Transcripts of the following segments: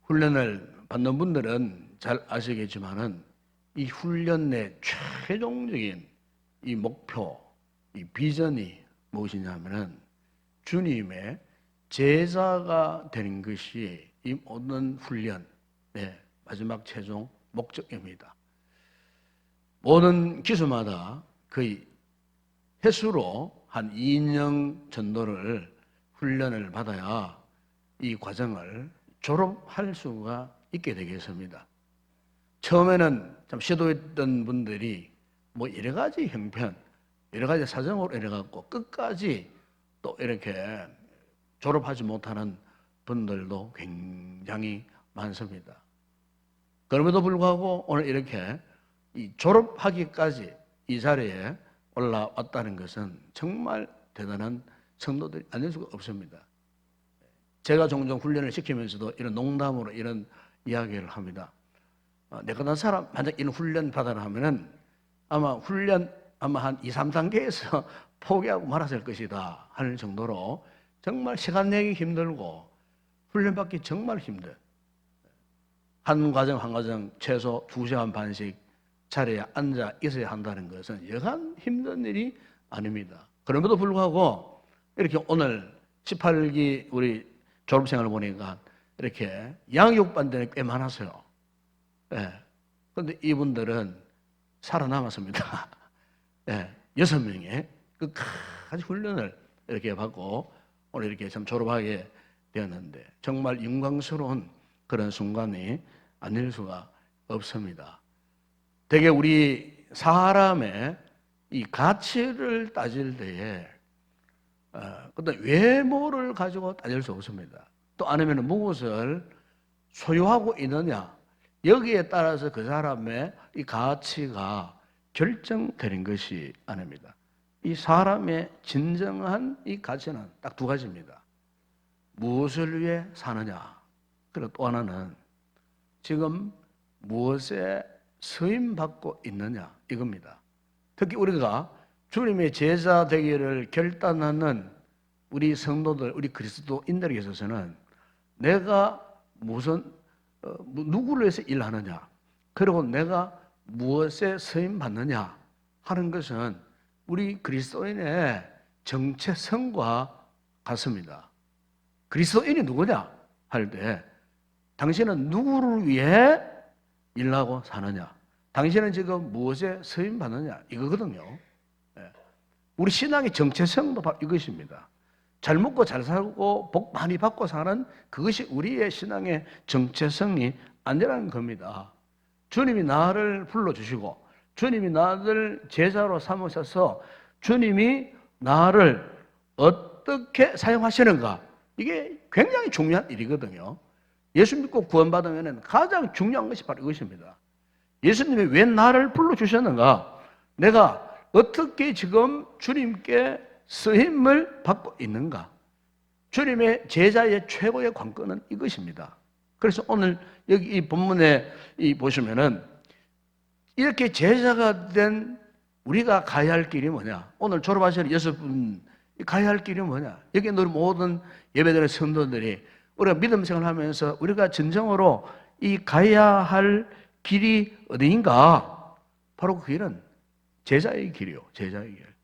훈련을 받는 분들은 잘 아시겠지만은 이 훈련의 최종적인 이 목표, 이 비전이 무엇이냐면은 주님의 제자가 되는 것이 이 모든 훈련의 마지막 최종 목적입니다. 모든 기수마다 거의 횟수로 한 2년 정도를 훈련을 받아야 이 과정을 졸업할 수가 있게 되겠습니다. 처음에는 좀 시도했던 분들이 뭐 여러 가지 형편, 여러 가지 사정으로 이래갖고 끝까지 또 이렇게 졸업하지 못하는 분들도 굉장히 많습니다. 그럼에도 불구하고 오늘 이렇게 이 졸업하기까지 이 자리에 올라왔다는 것은 정말 대단한 성도들이 아닐 수가 없습니다. 제가 종종 훈련을 시키면서도 이런 농담으로 이런 이야기를 합니다. 내가 난 사람 만약 이런 훈련 받아라 하면은 아마 훈련 한 2, 3단계에서 포기하고 말았을 것이다 하는 정도로 정말 시간 내기 힘들고 훈련 받기 정말 힘들. 한 과정 최소 2시간 반씩 자리에 앉아 있어야 한다는 것은 여간 힘든 일이 아닙니다. 그럼에도 불구하고 이렇게 오늘 18기 우리 졸업생을 보니까 이렇게 양육반 데는 꽤 많았어요. 그런데 이분들은 살아남았습니다. 6명의 끝까지 훈련을 이렇게 받고 오늘 이렇게 참 졸업하게 되었는데 정말 영광스러운 그런 순간이 아닐 수가 없습니다. 되게 우리 사람의 이 가치를 따질 때에 어떤 외모를 가지고 따질 수 없습니다. 또 아니면 무엇을 소유하고 있느냐 여기에 따라서 그 사람의 이 가치가 결정되는 것이 아닙니다. 이 사람의 진정한 이 가치는 딱 두 가지입니다. 무엇을 위해 사느냐 그리고 또 하나는 지금 무엇에 서임받고 있느냐 이겁니다. 특히 우리가 주님의 제자 되기를 결단하는 우리 성도들, 우리 그리스도인들에게 있어서는 내가 누구를 위해서 일하느냐 그리고 내가 무엇에 서임받느냐 하는 것은 우리 그리스도인의 정체성과 같습니다. 그리스도인이 누구냐 할 때 당신은 누구를 위해 일하고 사느냐 당신은 지금 무엇에 서임받느냐 이거거든요. 우리 신앙의 정체성도 바로 이것입니다. 잘 먹고 잘 살고 복 많이 받고 사는 그것이 우리의 신앙의 정체성이 아니라는 겁니다. 주님이 나를 불러주시고 주님이 나를 제자로 삼으셔서 주님이 나를 어떻게 사용하시는가 이게 굉장히 중요한 일이거든요. 예수 믿고 구원받으면 가장 중요한 것이 바로 이것입니다. 예수님이 왜 나를 불러주셨는가 내가 어떻게 지금 주님께 쓰임을 받고 있는가 주님의 제자의 최고의 관건은 이것입니다. 그래서 오늘 여기 이 본문에 보시면은 이렇게 제자가 된 우리가 가야 할 길이 뭐냐 오늘 졸업하시는 6분 가야 할 길이 뭐냐 여기 우리 모든 예배드리는 성도들이 우리가 믿음 생활하면서 우리가 진정으로 이 가야 할 길이 어디인가 바로 그 길은 제자의 길이요. 제자의 길.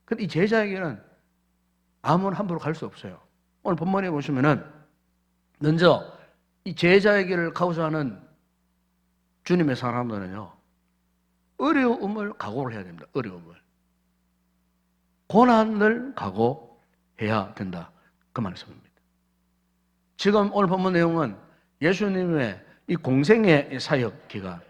근데 이 제자의 길은 아무나 함부로 갈 수 없어요. 오늘 본문에 보시면은 먼저 이 제자의 길을 가고자 하는 주님의 사람들은요. 어려움을 각오를 해야 됩니다. 어려움을. 고난을 각오해야 된다. 그 말씀입니다. 지금 오늘 본문 내용은 예수님의 이 공생의 사역 기간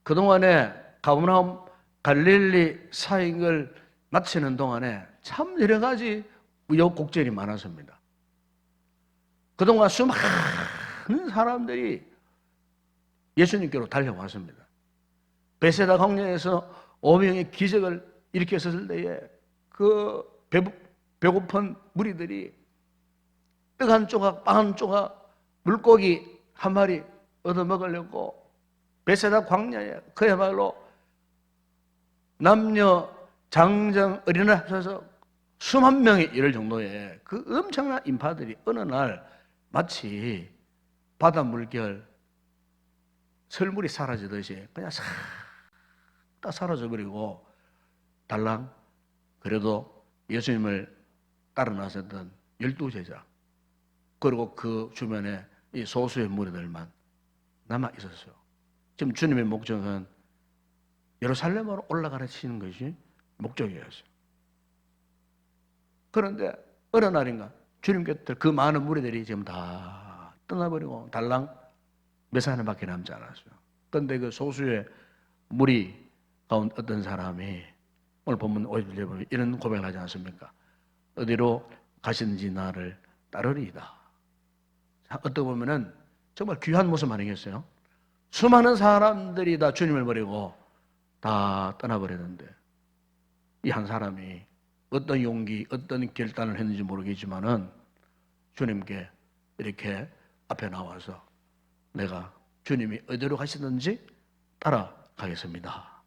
그동안에 가버나움 갈릴리 사역을 마치는 동안에 참 여러 가지 우여곡절이 많았습니다. 그동안 수많은 사람들이 예수님께로 달려왔습니다. 베세다 광야에서 5명의 기적을 일으켰을 때에 그 배고픈 무리들이 떡 한 조각, 빵 한 조각, 물고기 한 마리 얻어먹으려고 베세다 광야에 그야말로 남녀, 장정, 어린애 합쳐서 수만 명이 이를 정도의 그 엄청난 인파들이 어느 날 마치 바다 물결 설물이 사라지듯이 그냥 싹 다 사라져버리고 달랑 그래도 예수님을 따라 나섰던 12제자 그리고 그 주변에 이 소수의 무리들만 남아 있었어요. 지금 주님의 목적은 예루살렘으로 올라가르치는 것이 목적이었어요. 그런데 어느 날인가 주님 곁에 그 많은 무리들이 지금 다 떠나버리고 달랑 몇 사람밖에 남지 않았어요. 그런데 그 소수의 무리 가운데 어떤 사람이 오늘 본문 50절에 보면 이런 고백을 하지 않습니까? 어디로 가시는지 나를 따르리이다. 어떻게 보면은 정말 귀한 모습 아니겠어요? 수많은 사람들이 다 주님을 버리고 다 떠나버렸는데 이 한 사람이 어떤 용기, 어떤 결단을 했는지 모르겠지만은 주님께 이렇게 앞에 나와서 내가 주님이 어디로 가시든지 따라가겠습니다.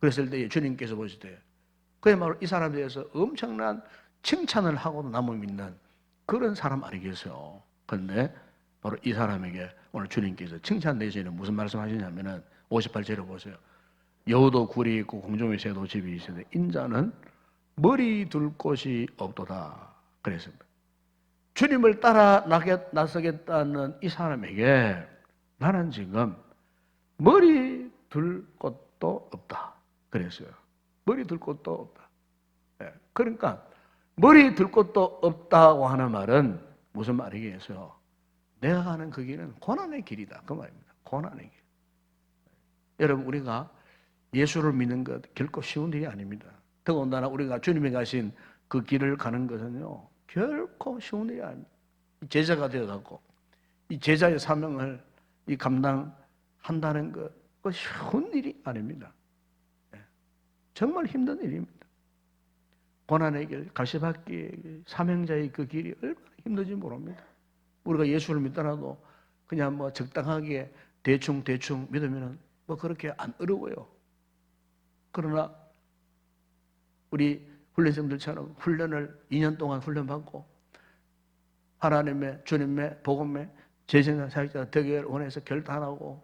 그랬을 때 주님께서 보실 때 그야말로 이 사람에 대해서 엄청난 칭찬을 하고도 남을 믿는 그런 사람 아니겠어요? 그런데 바로 이 사람에게 오늘 주님께서 칭찬 내시는 무슨 말씀 하시냐면은 58절에 보세요. 여우도 굴이 있고 공중의 새도 집이 있으되 인자는 머리 둘 곳이 없도다. 그랬습니다. 주님을 따라 나서겠다는 이 사람에게 나는 지금 머리 둘 곳도 없다. 그랬어요. 머리 둘 곳도 없다. 그러니까 머리 둘 곳도 없다고 하는 말은 무슨 말이겠어요? 내가 가는 그 길은 고난의 길이다. 그 말입니다. 고난의 길. 여러분 우리가 예수를 믿는 것 결코 쉬운 일이 아닙니다. 더군다나 우리가 주님이 가신 그 길을 가는 것은요 결코 쉬운 일이 아닙니다. 제자가 되어갖고 이 제자의 사명을 이 감당한다는 것 그 쉬운 일이 아닙니다. 정말 힘든 일입니다. 고난의 길, 가시밭기의 길, 사명자의 그 길이 얼마나 힘든지 모릅니다. 우리가 예수를 믿더라도 그냥 뭐 적당하게 대충 믿으면 뭐 그렇게 안 어려워요. 그러나 우리 훈련생들처럼 훈련을 2년 동안 훈련받고 하나님의 주님의 복음의 제생자 사역자 되기를 원해서 결단하고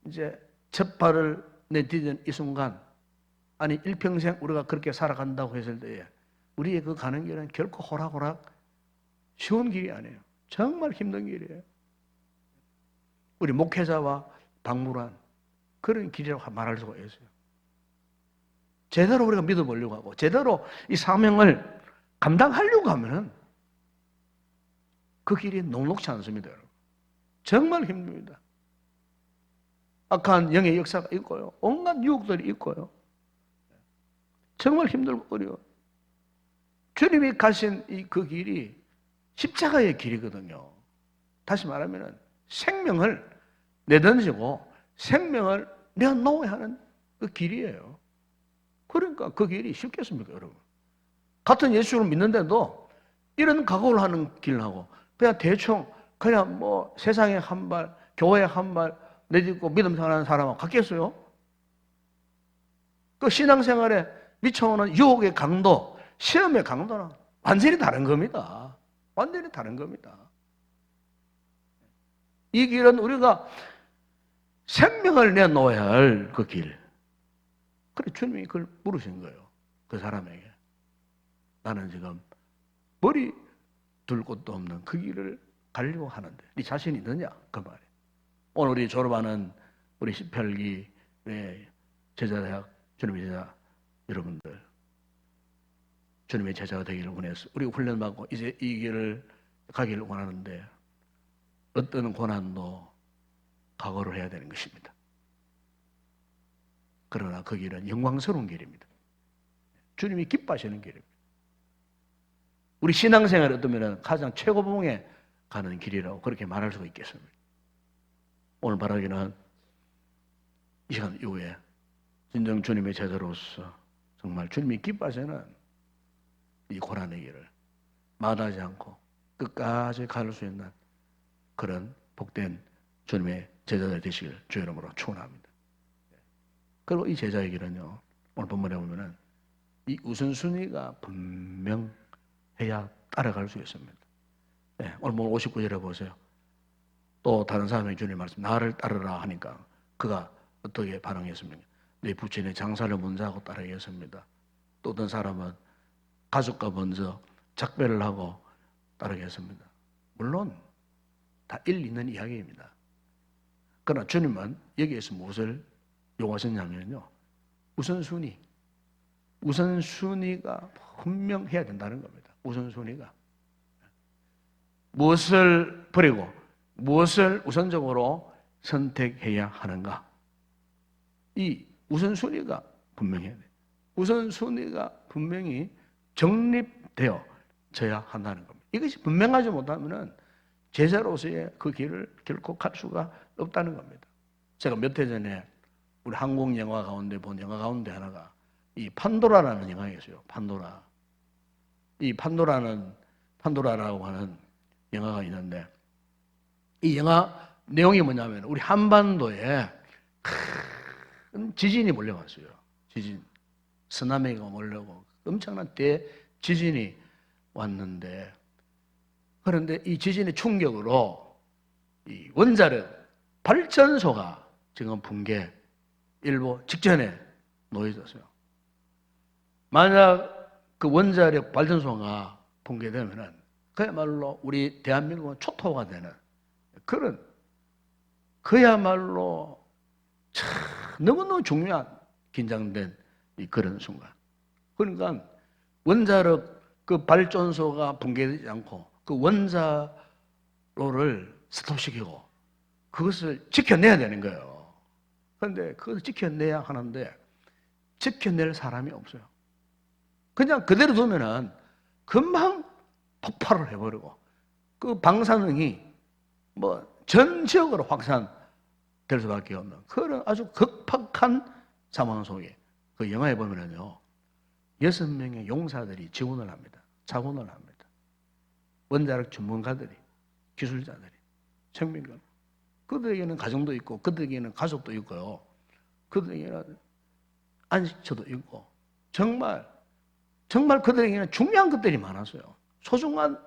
이제 첫 발을 내디딘 이 순간 아니 일평생 우리가 그렇게 살아간다고 했을 때에 우리의 그 가는 길은 결코 호락호락 쉬운 길이 아니에요. 정말 힘든 길이에요. 우리 목회자와 박물관 그런 길이라고 말할 수가 있어요. 제대로 우리가 믿어보려고 하고 제대로 이 사명을 감당하려고 하면은 그 길이 녹록지 않습니다. 여러분. 정말 힘듭니다. 악한 영의 역사가 있고요. 온갖 유혹들이 있고요. 정말 힘들고 어려워요. 주님이 가신 그 길이 십자가의 길이거든요. 다시 말하면 생명을 내던지고 생명을 내어놓아야 하는 그 길이에요. 그러니까 그 길이 쉽겠습니까, 여러분? 같은 예수를 믿는데도 이런 각오를 하는 길하고 그냥 대충 그냥 뭐 세상에 한 발, 교회에 한 발 내딛고 믿음 생활하는 사람하고 같겠어요? 그 신앙생활에 미쳐오는 유혹의 강도, 시험의 강도는 완전히 다른 겁니다. 완전히 다른 겁니다. 이 길은 우리가 생명을 내놓아야 할 그 길. 그래 주님이 그걸 물으신 거예요. 그 사람에게. 나는 지금 머리 둘 곳도 없는 그 길을 가려고 하는데 네 자신이 있느냐? 그 말이에요. 오늘 우리 졸업하는 우리 18기 제자대학 주님의 제자 여러분들 주님의 제자가 되기를 원해서 우리 훈련받고 이제 이 길을 가기를 원하는데 어떤 고난도 각오를 해야 되는 것입니다. 그러나 그 길은 영광스러운 길입니다. 주님이 기뻐하시는 길입니다. 우리 신앙생활이 어떠면 가장 최고봉에 가는 길이라고 그렇게 말할 수가 있겠습니다. 오늘 바라기는 이 시간 이후에 진정 주님의 제자로서 정말 주님이 기뻐하시는 이 고난의 길을 마다하지 않고 끝까지 갈 수 있는 그런 복된 주님의 제자들 되시길 주의 이름으로 축원합니다. 그리고 이 제자의 길은요 오늘 본문에 보면은 이 우선순위가 분명해야 따라갈 수 있습니다. 네, 오늘 59절에 보세요. 또 다른 사람이 주님 말씀 나를 따르라 하니까 그가 어떻게 반응했습니까? 내 부친의 장사를 먼저 하고 따르겠습니다. 또 어떤 사람은 가족과 먼저 작별을 하고 따르겠습니다. 물론 다 일리 있는 이야기입니다. 그러나 주님은 여기에서 무엇을 요구하셨냐면요, 우선순위가 분명해야 된다는 겁니다. 우선순위가 무엇을 버리고 무엇을 우선적으로 선택해야 하는가, 이 우선순위가 분명해야 돼요. 우선순위가 분명히 정립되어져야 한다는 겁니다. 이것이 분명하지 못하면 제자로서의 그 길을 결코 갈 수가 없다는 겁니다. 제가 몇 해 전에 우리 한국 영화 가운데 본 영화 가운데 하나가 이 판도라라는 영화였어요. 판도라. 이 판도라라고 하는 영화가 있는데, 이 영화 내용이 뭐냐면 우리 한반도에 큰 지진이 몰려왔어요. 지진. 쓰나미가 몰려오고 엄청난 대지진이 왔는데, 그런데 이 지진의 충격으로 이 원자력 발전소가 지금 붕괴 일보 직전에 놓여졌어요. 만약 그 원자력 발전소가 붕괴되면은 그야말로 우리 대한민국은 초토화가 되는 그런, 그야말로 참 너무너무 중요한 긴장된 그런 순간. 그러니까 원자력 그 발전소가 붕괴되지 않고 그 원자로를 스톱시키고 그것을 지켜내야 되는 거예요. 그런데 그것을 지켜내야 하는데 지켜낼 사람이 없어요. 그냥 그대로 두면은 금방 폭발을 해버리고 그 방사능이 뭐 전 지역으로 확산될 수밖에 없는 그런 아주 급박한 상황 속에, 그 영화에 보면은요, 6명의 용사들이 지원을 합니다. 자원을 합니다. 원자력 전문가들이, 기술자들이, 청민들. 그들에게는 가정도 있고, 그들에게는 가족도 있고요. 그들에게는 안식처도 있고, 정말 그들에게는 중요한 것들이 많았어요. 소중한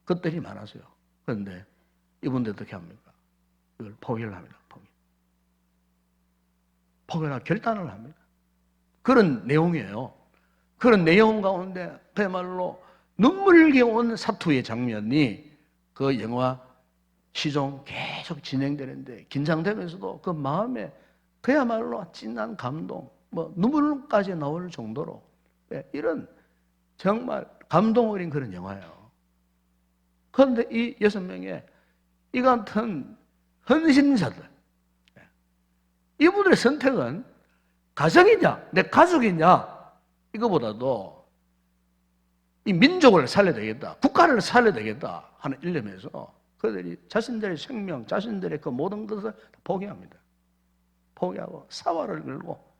것들이 많았어요. 그런데 이분들 어떻게 합니까? 이걸 포기를 합니다. 포기하고 결단을 합니다. 그런 내용이에요. 그런 내용 가운데 그야말로 눈물겨운 사투의 장면이 그 영화 시종 계속 진행되는데, 긴장되면서도 그 마음에 그야말로 진한 감동, 뭐 눈물까지 나올 정도로 이런 정말 감동 어린 그런 영화예요. 그런데 이 6명의 이 같은 헌신자들, 이분들의 선택은 가정이냐, 내 가족이냐, 이거보다도 이 민족을 살려야 되겠다, 국가를 살려야 되겠다 하는 일념에서 그들이 자신들의 생명, 자신들의 그 모든 것을 포기합니다. 포기하고 사활을 걸고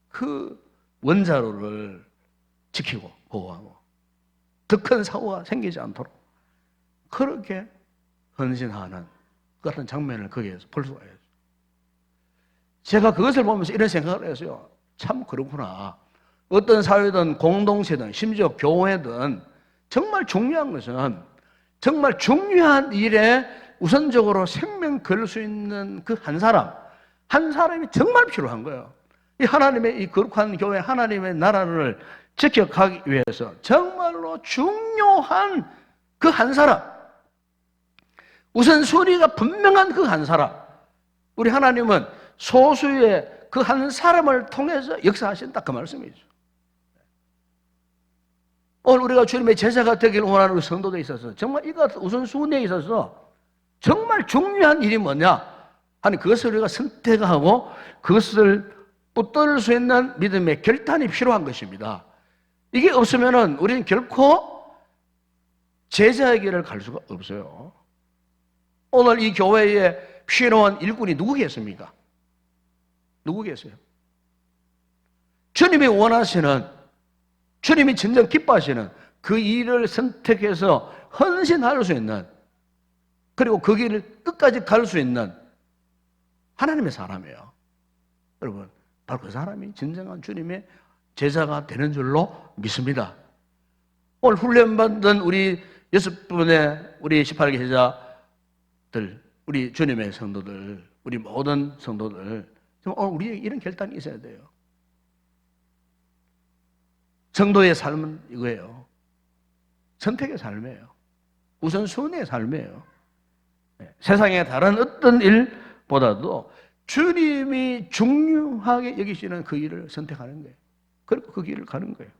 그 원자로를 지키고 보호하고 더 큰 사고가 생기지 않도록 그렇게 헌신하는 그 같은 장면을 거기에서 볼 수가 있어요. 제가 그것을 보면서 이런 생각을 했어요. 참 그렇구나. 어떤 사회든 공동체든 심지어 교회든 정말 중요한 것은 정말 중요한 일에 우선적으로 생명 걸 수 있는 그 한 사람이 정말 필요한 거예요. 이 하나님의 이 거룩한 교회, 하나님의 나라를 지켜가기 위해서 정말로 중요한 그 한 사람, 우선순위가 분명한 그 한 사람, 우리 하나님은 소수의 그 한 사람을 통해서 역사하신다, 그 말씀이죠. 오늘 우리가 주님의 제자가 되기를 원하는 그 성도들에 있어서 정말 이 같은 우선순위에 있어서 정말 중요한 일이 뭐냐 하는 그것을 우리가 선택하고 그것을 붙들 수 있는 믿음의 결단이 필요한 것입니다. 이게 없으면 우리는 결코 제자의 길을 갈 수가 없어요. 오늘 이 교회에 필요한 일꾼이 누구겠습니까? 누구겠어요? 주님이 원하시는, 주님이 진정 기뻐하시는 그 일을 선택해서 헌신할 수 있는, 그리고 그 길을 끝까지 갈 수 있는 하나님의 사람이에요. 여러분, 바로 그 사람이 진정한 주님의 제자가 되는 줄로 믿습니다. 오늘 훈련받은 우리 6분의 우리 18개 우리 주님의 성도들, 우리 모든 성도들, 우리에게 이런 결단이 있어야 돼요. 성도의 삶은 이거예요. 선택의 삶이에요. 우선순위의 삶이에요. 세상의 다른 어떤 일보다도 주님이 중요하게 여기시는 그 일을 선택하는 거예요. 그리고 그 길을 가는 거예요.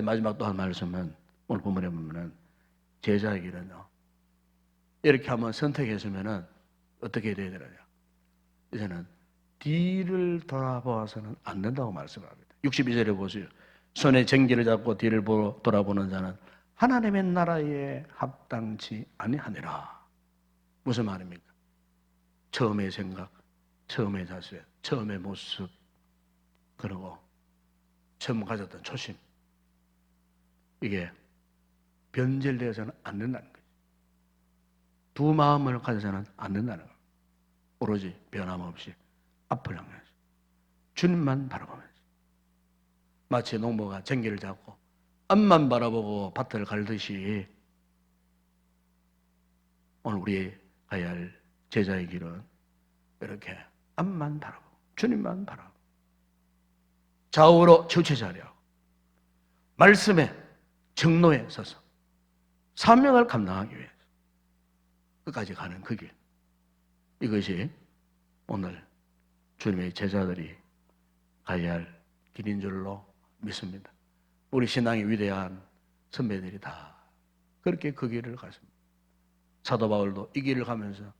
마지막 또 한 말씀은 오늘 본문에 보면은 제자의 길은요. 이렇게 한번 선택했으면은 어떻게 돼야 되느냐. 이제는 뒤를 돌아보아서는 안 된다고 말씀합니다. 62절에 보세요. 손에 쟁기를 잡고 뒤를 돌아보는 자는 하나님의 나라에 합당치 아니하니라. 무슨 말입니까? 처음의 생각, 처음의 자세, 처음의 모습, 그리고 처음 가졌던 초심, 이게 변질되어서는 안 된다는 거예요. 두 마음을 가져서는 안 된다는 거예요. 오로지 변함없이 앞을 향해서 주님만 바라보면서, 마치 농부가 쟁기를 잡고 앞만 바라보고 밭을 갈듯이 오늘 우리 가야 할 제자의 길은 이렇게 앞만 바라보고 주님만 바라보고 좌우로 치우치지 하고 말씀에 정로에 서서 사명을 감당하기 위해서 끝까지 가는 그 길, 이것이 오늘 주님의 제자들이 가야 할 길인 줄로 믿습니다. 우리 신앙의 위대한 선배들이 다 그렇게 그 길을 갔습니다. 사도 바울도 이 길을 가면서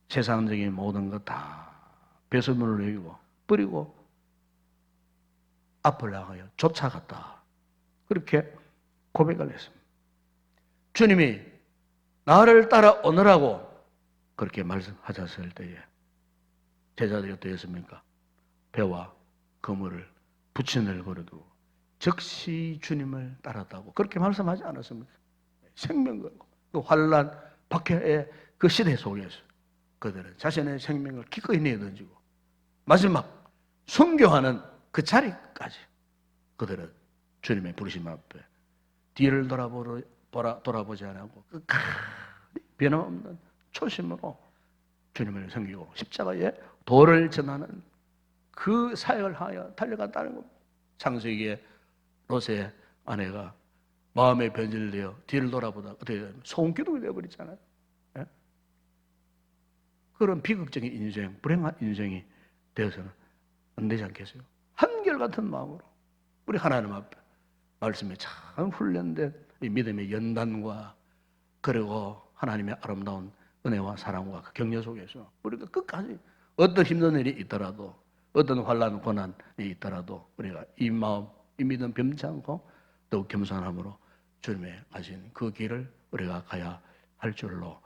세상적인 모든 것 다 배설물을 여기고 버리고 앞을 나가여 쫓아갔다. 그렇게 고백을 했습니다. 주님이 나를 따라오느라고 그렇게 말씀하셨을 때에 제자들이 어떠했습니까? 배와 그물을 부친을 걸어두고 즉시 주님을 따랐다고 그렇게 말씀하지 않았습니까? 생명 걸고 그 환난 박해의 그 시대 속에서 그들은 자신의 생명을 기꺼이 내던지고 마지막 순교하는 그 자리까지 그들은 주님의 부르심 앞에 뒤를 돌아보지 않고 끝까지 변함없는 초심으로 주님을 섬기고 십자가에 도를 전하는 그 사역을 하여 달려갔다는 겁니다. 창세기에 롯의 아내가 마음에 변질되어 뒤를 돌아보다 어떻게 되냐면 소금기둥이 되어버렸잖아요. 예? 그런 비극적인 인생, 불행한 인생이 되어서는 안 되지 않겠어요? 한결같은 마음으로 우리 하나님 앞에 말씀에 참 훈련된 이 믿음의 연단과 그리고 하나님의 아름다운 은혜와 사랑과 그 격려 속에서 우리가 끝까지 어떤 힘든 일이 있더라도 어떤 환난 고난이 있더라도 우리가 이 마음, 이 믿음 변치 않고 더욱 겸손함으로 주님의 가신 그 길을 우리가 가야 할 줄로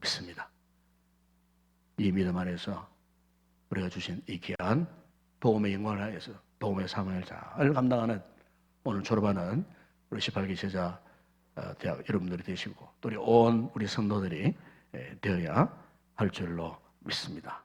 믿습니다. 이 믿음 안에서 우리가 주신 이 귀한 복음의 영광을 하여서 복음의 사명을 잘 감당하는 오늘 졸업하는 우리 18기 제자 대학 여러분들이 되시고 또 우리 온 우리 성도들이 되어야 할 줄로 믿습니다.